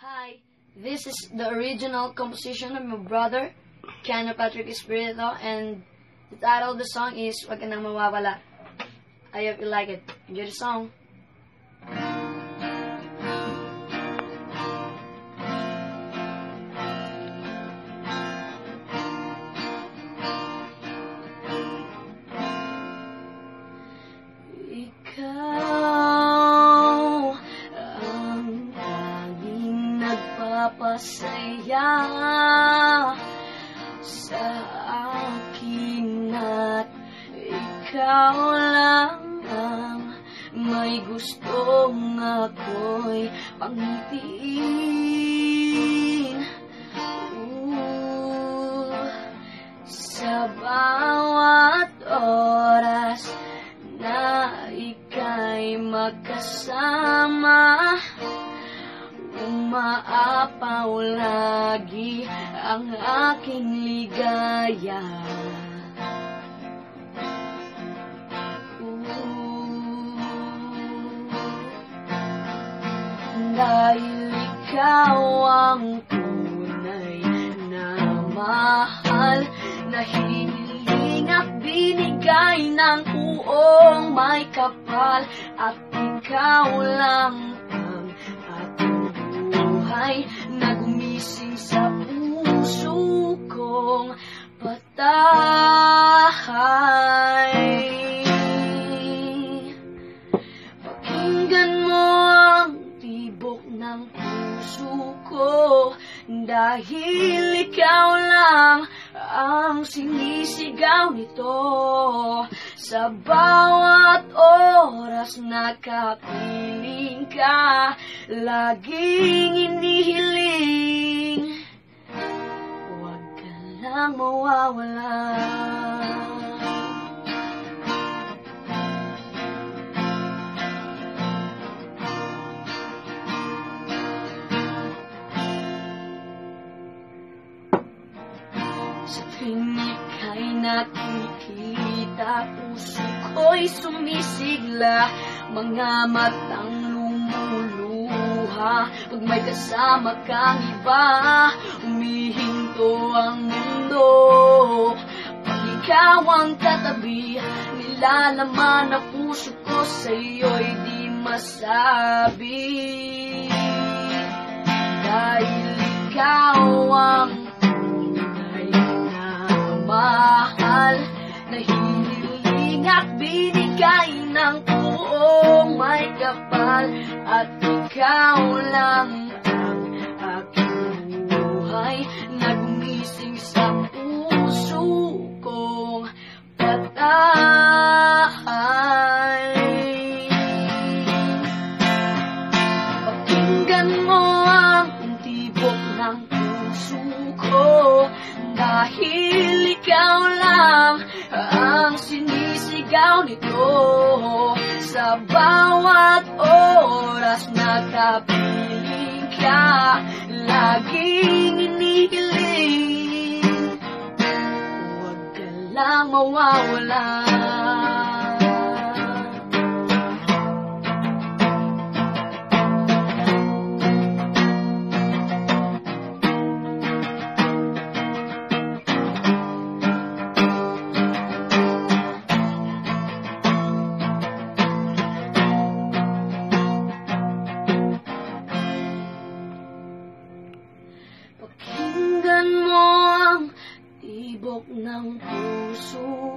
Hi, this is the original composition of my brother, Keanu Patrick Espirito, and the title of the song is Wag Ka Nang Mawawala. I hope you like it. Enjoy the song. Ikaw ang tanging nagpapasaya sa akin at ikaw lang ang may gustong ako'y pangitiin. Sa bawat oras na ika'y magkasama, umaapaw lagi ang aking ligaya. Dahil ikaw ang tunay na mahal, na hiniling at binigay ng buong may kapal, at ikaw lang ang aking buhay na gumising sa puso kong patay. Pakinggan mo ang tibok ng puso ko, dahil ikaw lang ang sinisigaw nito. Sa bawat oras na kapiling ka, laging inihiling, huwag ka lang mawawala. Sa tuwing ika'y nakikita, puso ko'y sumisigla, mga matang lumuluha. Pag may kasama kang iba, umihinto ang mundo. Pag ikaw ang katabi, nilalaman na puso ko sa'yo'y di masabi. Dahil ikaw ang mahal, na hiniling at binigay ng buong may kapal, at ikaw lang ang aking buhay na gumising sa puso kong patay. Pakinggan mo ang tibok ng puso ko, dahil ikaw lang ang sinisigaw nito. Sa bawat oras na kapiling ka, laging inihiling, huwag ka lang mawawala. Pakinggan mo ang tibok ng puso